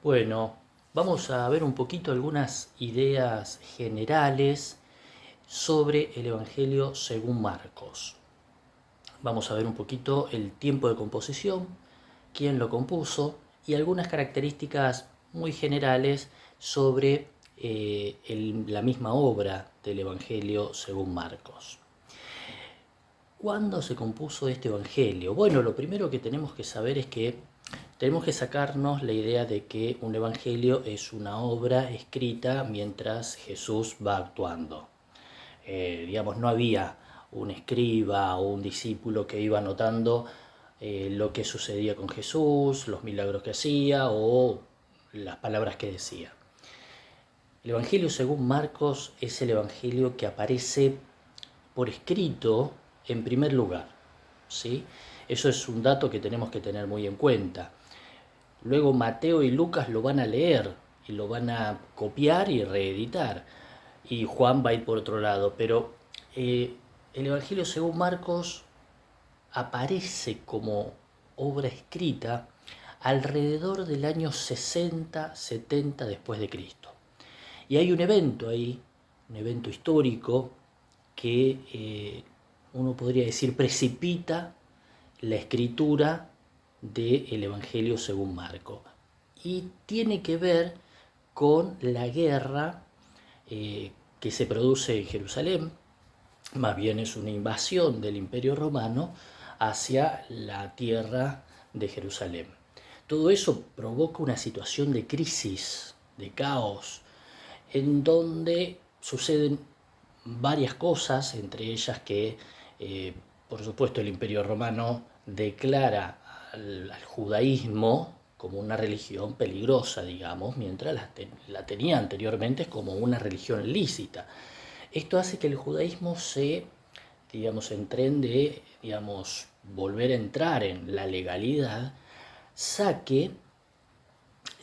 Bueno, vamos a ver un poquito algunas ideas generales sobre el Evangelio según Marcos. Vamos a ver un poquito el tiempo de composición, quién lo compuso y algunas características muy generales sobre la misma obra del Evangelio según Marcos. ¿Cuándo se compuso este Evangelio? Bueno, lo primero que tenemos que saber es que tenemos que sacarnos la idea de que un Evangelio es una obra escrita mientras Jesús va actuando. Digamos, no había un escriba o un discípulo que iba anotando lo que sucedía con Jesús, los milagros que hacía o las palabras que decía. El Evangelio según Marcos es el Evangelio que aparece por escrito en primer lugar, ¿sí? Eso es un dato que tenemos que tener muy en cuenta. Luego Mateo y Lucas lo van a leer y lo van a copiar y reeditar. Y Juan va a ir por otro lado. Pero el Evangelio según Marcos aparece como obra escrita alrededor del año 60-70 después de Cristo. Y hay un evento ahí, un evento histórico que uno podría decir precipita la escritura del Evangelio según Marcos. Y tiene que ver con la guerra que se produce en Jerusalén, más bien es una invasión del Imperio Romano hacia la tierra de Jerusalén. Todo eso provoca una situación de crisis, de caos, en donde suceden varias cosas, entre ellas que, por supuesto, el Imperio Romano declara al judaísmo como una religión peligrosa, digamos, mientras la tenía anteriormente como una religión lícita. Esto hace que el judaísmo digamos, en tren de, digamos, volver a entrar en la legalidad, saque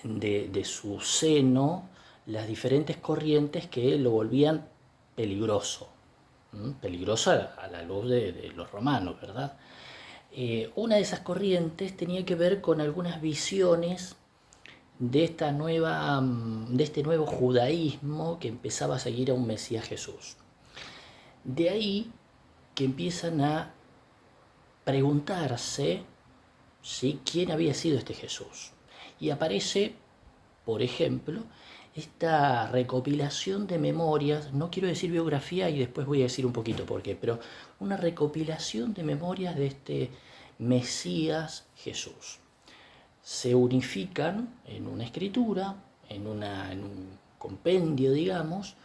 de su seno las diferentes corrientes que lo volvían peligroso, peligrosa a la luz de los romanos, ¿verdad? Una de esas corrientes tenía que ver con algunas visiones de este nuevo judaísmo que empezaba a seguir a un Mesías Jesús. De ahí que empiezan a preguntarse, ¿sí?, quién había sido este Jesús. Y aparece, por ejemplo, esta recopilación de memorias, no quiero decir biografía y después voy a decir un poquito por qué, pero una recopilación de memorias de este Mesías Jesús. Se unifican en una escritura, en un compendio, digamos,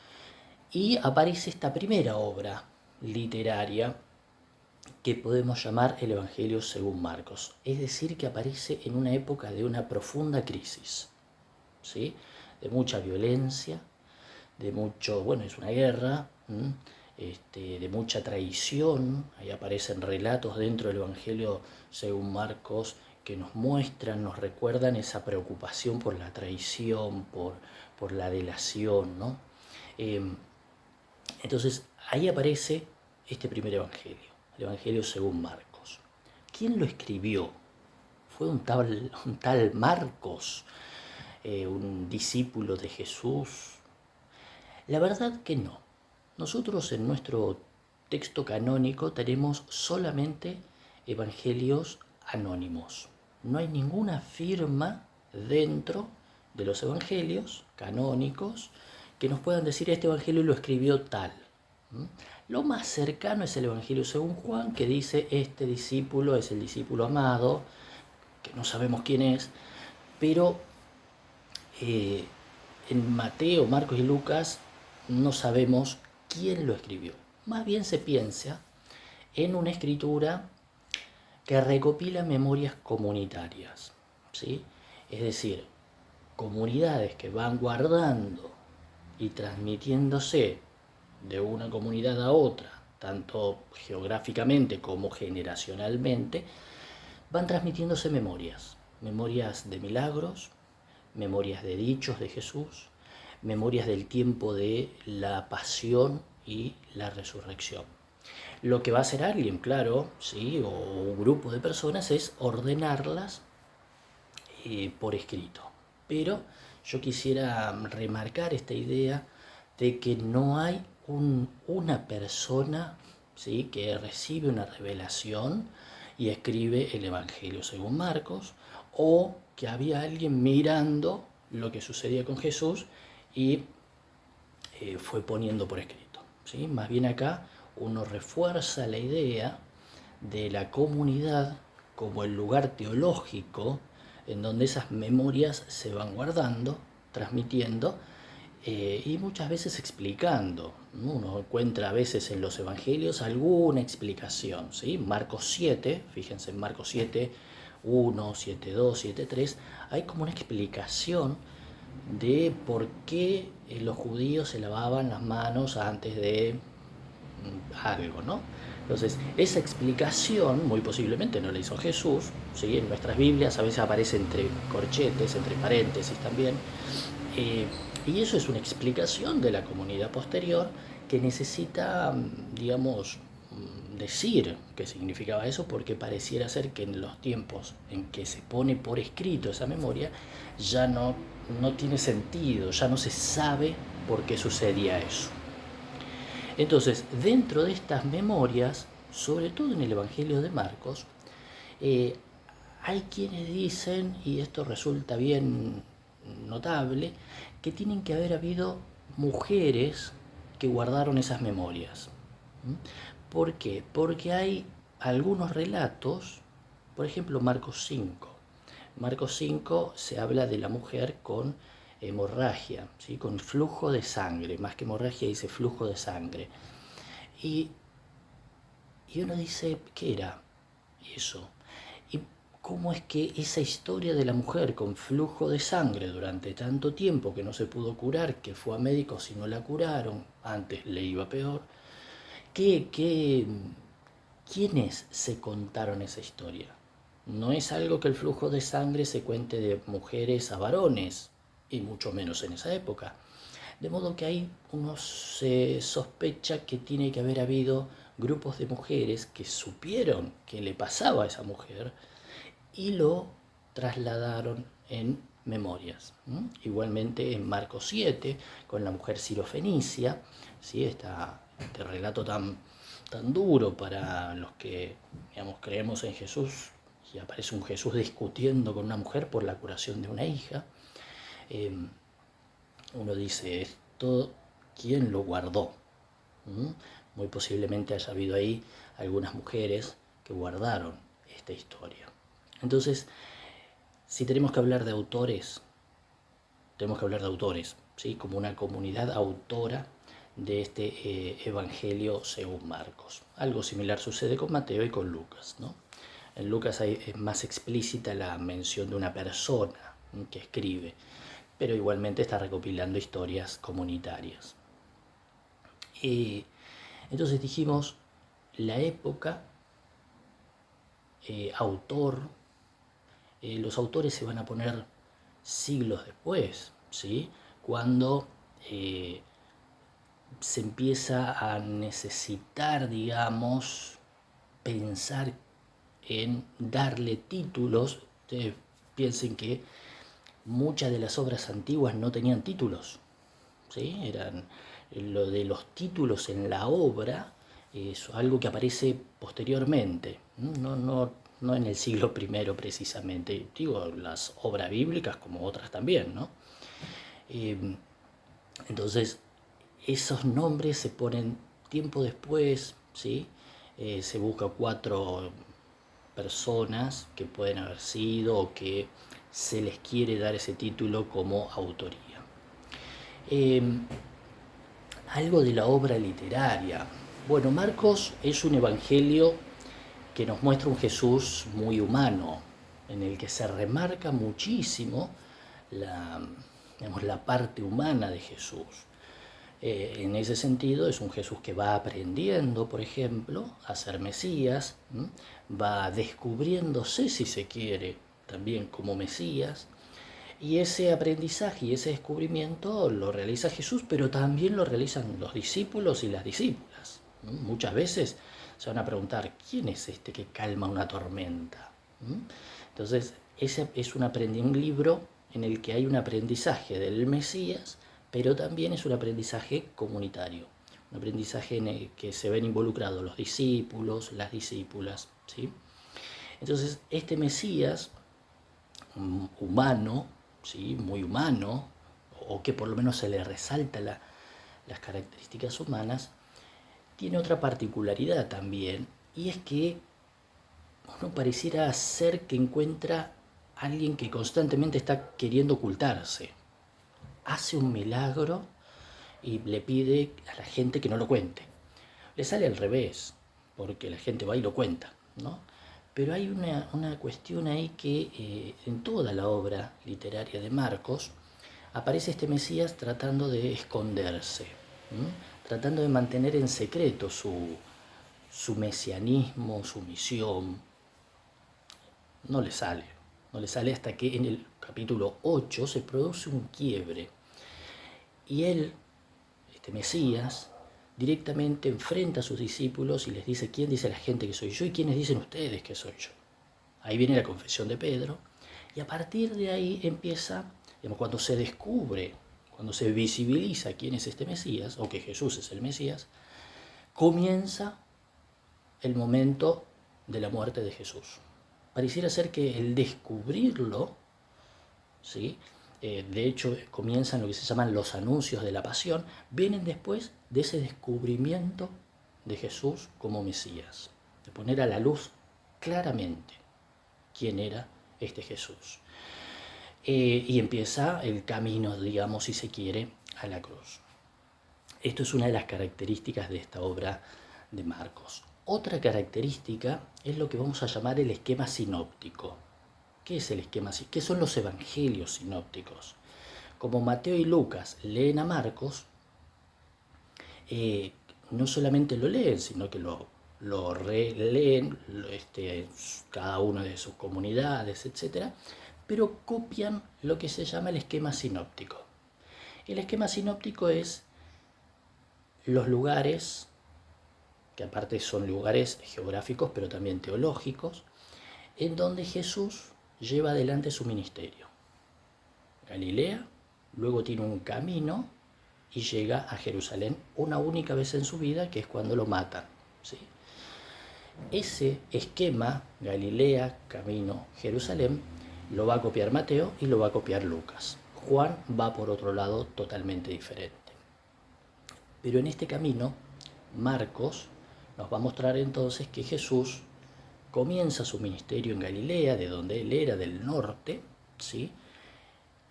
y aparece esta primera obra literaria que podemos llamar el Evangelio según Marcos. Es decir, que aparece en una época de una profunda crisis, ¿sí?, de mucha violencia, de mucho, bueno, es una guerra, de mucha traición. Ahí aparecen relatos dentro del Evangelio según Marcos que nos muestran, nos recuerdan esa preocupación por la traición, por la delación, ¿no? Entonces, ahí aparece este primer Evangelio, el Evangelio según Marcos. ¿Quién lo escribió? ¿Fue un tal Marcos, un discípulo de Jesús? La verdad que no. Nosotros en nuestro texto canónico tenemos solamente evangelios anónimos. No hay ninguna firma dentro de los evangelios canónicos que nos puedan decir este evangelio lo escribió tal. Lo más cercano es el Evangelio según Juan, que dice este discípulo es el discípulo amado, que no sabemos quién es, pero en Mateo, Marcos y Lucas no sabemos quién lo escribió. Más bien se piensa en una escritura que recopila memorias comunitarias, ¿sí? Es decir, comunidades que van guardando y transmitiéndose de una comunidad a otra, tanto geográficamente como generacionalmente, van transmitiéndose memorias, memorias de milagros, memorias de dichos de Jesús, memorias del tiempo de la pasión y la resurrección. Lo que va a hacer alguien, claro, ¿sí?, o un grupo de personas, es ordenarlas por escrito. Pero yo quisiera remarcar esta idea de que no hay una persona, ¿sí?, que recibe una revelación y escribe el Evangelio según Marcos, o que había alguien mirando lo que sucedía con Jesús y fue poniendo por escrito, ¿sí? Más bien acá uno refuerza la idea de la comunidad como el lugar teológico en donde esas memorias se van guardando, transmitiendo y muchas veces explicando. Uno encuentra a veces en los evangelios alguna explicación, ¿sí? Marcos 7, fíjense en Marcos 7, 1, 7, 2, 7, 3, hay como una explicación de por qué los judíos se lavaban las manos antes de algo, ¿no? Entonces, esa explicación muy posiblemente no la hizo Jesús, ¿sí? En nuestras Biblias a veces aparece entre corchetes, entre paréntesis también, y eso es una explicación de la comunidad posterior que necesita, digamos, decir qué significaba eso, porque pareciera ser que en los tiempos en que se pone por escrito esa memoria ya no tiene sentido, ya no se sabe por qué sucedía eso. Entonces, dentro de estas memorias, sobre todo en el Evangelio de Marcos, hay quienes dicen, y esto resulta bien notable, que tienen que haber habido mujeres que guardaron esas memorias. ¿Por qué? Porque hay algunos relatos, por ejemplo Marcos 5. Marcos 5 se habla de la mujer con hemorragia, ¿sí?, con flujo de sangre, más que hemorragia dice flujo de sangre. Y uno dice, ¿qué era eso? ¿Y cómo es que esa historia de la mujer con flujo de sangre durante tanto tiempo que no se pudo curar, que fue a médicos y no la curaron, antes le iba peor, ¿quiénes se contaron esa historia? No es algo que el flujo de sangre se cuente de mujeres a varones, y mucho menos en esa época. De modo que ahí uno se sospecha que tiene que haber habido grupos de mujeres que supieron qué le pasaba a esa mujer y lo trasladaron en memorias. Igualmente en Marcos 7, con la mujer sirofenicia, ¿sí?, este relato tan duro para los que, digamos, creemos en Jesús, y aparece un Jesús discutiendo con una mujer por la curación de una hija. Uno dice, esto, ¿quién lo guardó? Muy posiblemente haya habido ahí algunas mujeres que guardaron esta historia. Entonces, si tenemos que hablar de autores, tenemos que hablar de autores, ¿sí?, como una comunidad autora de este Evangelio según Marcos. Algo similar sucede con Mateo y con Lucas, ¿no? En Lucas es más explícita la mención de una persona que escribe, pero igualmente está recopilando historias comunitarias. Entonces dijimos, la época, autor, los autores se van a poner siglos después, ¿sí?, cuando se empieza a necesitar, digamos, pensar en darle títulos. Ustedes piensen que muchas de las obras antiguas no tenían títulos, ¿sí? Eran lo de los títulos en la obra, es algo que aparece posteriormente, no en el siglo I precisamente, digo, las obras bíblicas como otras también, ¿no? Entonces, esos nombres se ponen tiempo después, ¿sí? Se busca 4 personas que pueden haber sido o que se les quiere dar ese título como autoría. Algo de la obra literaria. Bueno, Marcos es un evangelio que nos muestra un Jesús muy humano, en el que se remarca muchísimo la parte humana de Jesús. En ese sentido es un Jesús que va aprendiendo, por ejemplo, a ser Mesías, va descubriéndose, si se quiere, también como Mesías, y ese aprendizaje y ese descubrimiento lo realiza Jesús, pero también lo realizan los discípulos y las discípulas. Muchas veces se van a preguntar, ¿quién es este que calma una tormenta? Entonces, ese es un libro en el que hay un aprendizaje del Mesías, pero también es un aprendizaje comunitario, un aprendizaje en el que se ven involucrados los discípulos, las discípulas, ¿sí? Entonces, este Mesías humano, ¿sí? Muy humano, o que por lo menos se le resalta las características humanas, tiene otra particularidad también, y es que uno pareciera ser que encuentra a alguien que constantemente está queriendo ocultarse. Hace un milagro y le pide a la gente que no lo cuente. Le sale al revés, porque la gente va y lo cuenta, ¿no? Pero hay una cuestión ahí que en toda la obra literaria de Marcos aparece este Mesías tratando de esconderse, ¿m? Tratando de mantener en secreto su mesianismo, su misión. No le sale, no le sale hasta que en el capítulo 8 se produce un quiebre. Y él, este Mesías, directamente enfrenta a sus discípulos y les dice: ¿quién dice la gente que soy yo y quiénes dicen ustedes que soy yo? Ahí viene la confesión de Pedro, y a partir de ahí empieza, digamos, cuando se descubre, cuando se visibiliza quién es este Mesías, o que Jesús es el Mesías, comienza el momento de la muerte de Jesús. Pareciera ser que el descubrirlo, ¿sí? De hecho, comienzan lo que se llaman los anuncios de la pasión, vienen después de ese descubrimiento de Jesús como Mesías, de poner a la luz claramente quién era este Jesús. Y empieza el camino, digamos, si se quiere, a la cruz. Esto es una de las características de esta obra de Marcos. Otra característica es lo que vamos a llamar el esquema sinóptico. ¿Qué es el esquema? ¿Qué son los evangelios sinópticos? Como Mateo y Lucas leen a Marcos, no solamente lo leen, sino que lo releen, cada uno de sus comunidades, etc., pero copian lo que se llama el esquema sinóptico. El esquema sinóptico es los lugares, que aparte son lugares geográficos, pero también teológicos, en donde Jesús lleva adelante su ministerio. Galilea, luego tiene un camino y llega a Jerusalén una única vez en su vida, que es cuando lo matan, ¿sí? Ese esquema, Galilea, camino, Jerusalén, lo va a copiar Mateo y lo va a copiar Lucas. Juan va por otro lado totalmente diferente. Pero en este camino, Marcos nos va a mostrar entonces que Jesús comienza su ministerio en Galilea, de donde él era, del norte, ¿sí?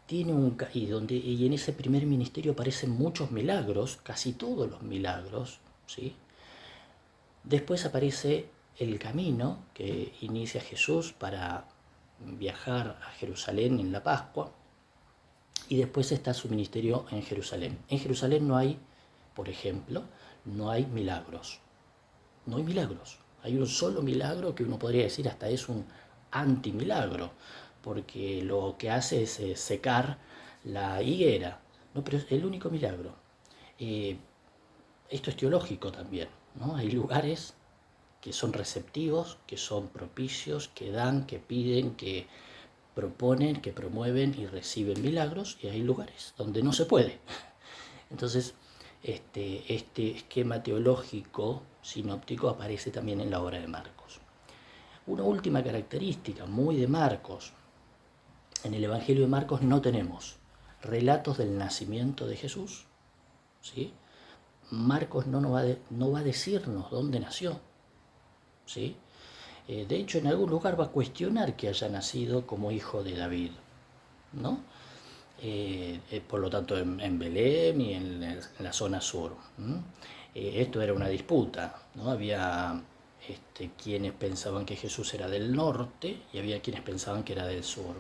Y en ese primer ministerio aparecen muchos milagros, casi todos los milagros, ¿sí? Después aparece el camino que inicia Jesús para viajar a Jerusalén en la Pascua, y después está su ministerio en Jerusalén. En Jerusalén no hay, por ejemplo, no hay milagros. No hay milagros. Hay un solo milagro que uno podría decir hasta es un antimilagro, porque lo que hace es secar la higuera. No, pero es el único milagro. Esto es teológico también, ¿no? Hay lugares que son receptivos, que son propicios, que dan, que piden, que proponen, que promueven y reciben milagros, y hay lugares donde no se puede. Entonces, este esquema teológico sinóptico aparece también en la obra de Marcos. Una última característica muy de Marcos: en el Evangelio de Marcos no tenemos relatos del nacimiento de Jesús, ¿sí? Marcos no va a decirnos dónde nació, ¿sí? De hecho, en algún lugar va a cuestionar que haya nacido como hijo de David, ¿no? Por lo tanto, en Belén y en la zona sur. Esto era una disputa, ¿no? Había quienes pensaban que Jesús era del norte y había quienes pensaban que era del sur.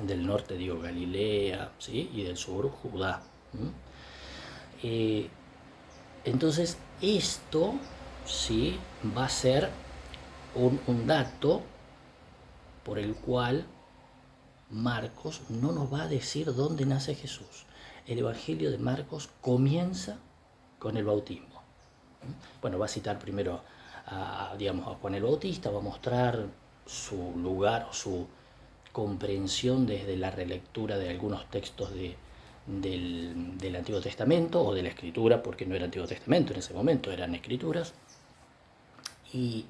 Del norte, digo, Galilea, ¿sí? Y del sur, Judá. Entonces, esto, ¿sí?, va a ser un dato por el cual Marcos no nos va a decir dónde nace Jesús. El Evangelio de Marcos comienza con el bautismo. Bueno, va a citar primero a Juan el Bautista, va a mostrar su lugar, su comprensión desde la relectura de algunos textos del Antiguo Testamento o de la Escritura, porque no era Antiguo Testamento en ese momento, eran Escrituras. Y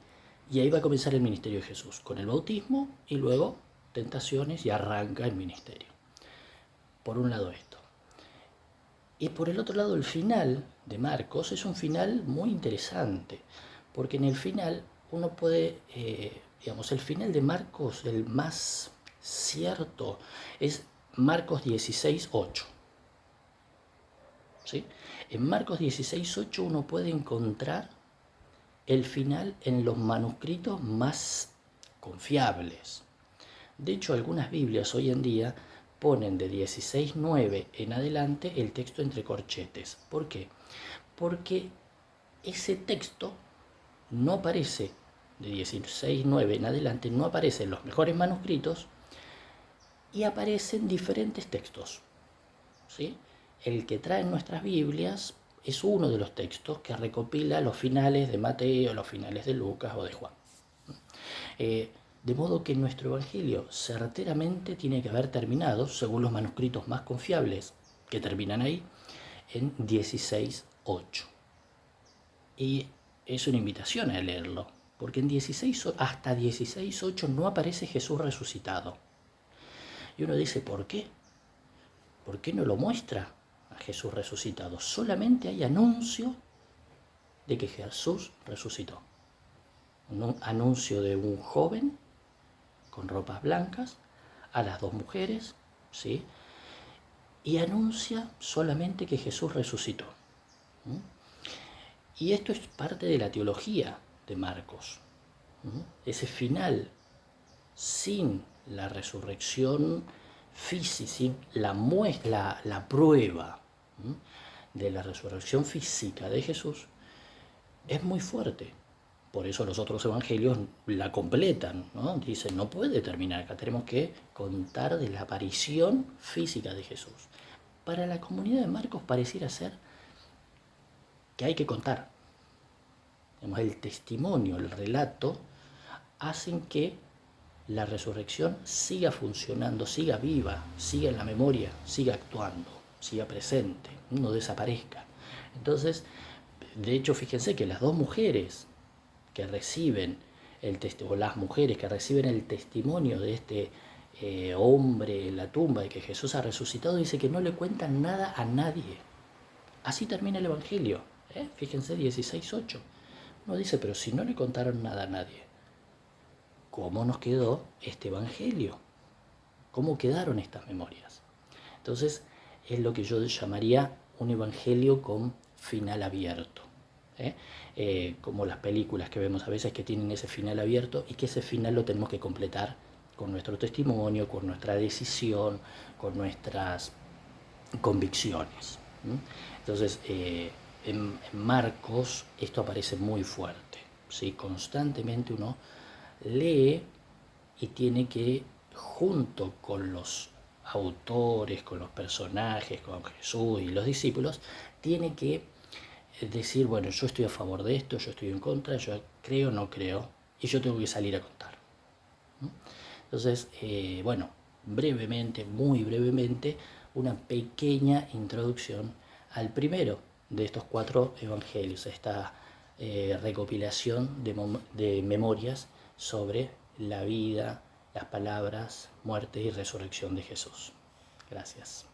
ahí va a comenzar el ministerio de Jesús, con el bautismo y luego tentaciones, y arranca el ministerio. Por un lado esto. Y por el otro lado, el final de Marcos es un final muy interesante, porque en el final uno puede, el final de Marcos, el más cierto, es Marcos 16:8. ¿Sí? En Marcos 16:8 uno puede encontrar el final en los manuscritos más confiables. De hecho, algunas Biblias hoy en día ponen de 16:9 en adelante el texto entre corchetes. ¿Por qué? Porque ese texto no aparece, de 16:9 en adelante, no aparece en los mejores manuscritos y aparecen diferentes textos. ¿Sí? El que traen nuestras Biblias es uno de los textos que recopila los finales de Mateo, los finales de Lucas o de Juan. De modo que nuestro Evangelio certeramente tiene que haber terminado, según los manuscritos más confiables que terminan ahí, en 16:8. Y es una invitación a leerlo, porque hasta 16:8 no aparece Jesús resucitado. Y uno dice, ¿por qué? ¿Por qué no lo muestra a Jesús resucitado? Solamente hay anuncio de que Jesús resucitó. Un anuncio de un joven con ropas blancas a las dos mujeres, ¿sí? Y anuncia solamente que Jesús resucitó. Y esto es parte de la teología de Marcos. Ese final sin la resurrección física, sin la prueba de la resurrección física de Jesús, es muy fuerte. Por eso los otros evangelios la completan, ¿no? Dicen, no puede terminar acá, tenemos que contar de la aparición física de Jesús. Para la comunidad de Marcos pareciera ser que hay que contar. El testimonio, el relato, hacen que la resurrección siga funcionando, siga viva, siga en la memoria, siga actuando, siga presente, no desaparezca. Entonces, de hecho, fíjense que las dos mujeres que reciben las mujeres que reciben el testimonio de este hombre en la tumba de que Jesús ha resucitado, dice que no le cuentan nada a nadie. Así termina el Evangelio. Fíjense, 16:8. Uno dice, pero si no le contaron nada a nadie, ¿cómo nos quedó este Evangelio? ¿Cómo quedaron estas memorias? Entonces, es lo que yo llamaría un Evangelio con final abierto. Como las películas que vemos a veces que tienen ese final abierto y que ese final lo tenemos que completar con nuestro testimonio, con nuestra decisión, con nuestras convicciones. Entonces, en Marcos esto aparece muy fuerte, ¿sí? Constantemente uno lee y tiene que, junto con los autores, con los personajes, con Jesús y los discípulos, tiene que decir, bueno, yo estoy a favor de esto, yo estoy en contra, yo creo, no creo, y yo tengo que salir a contar. Entonces, bueno, brevemente, muy brevemente, una pequeña introducción al primero de estos 4 evangelios, esta recopilación de memorias sobre la vida, las palabras, muerte y resurrección de Jesús. Gracias.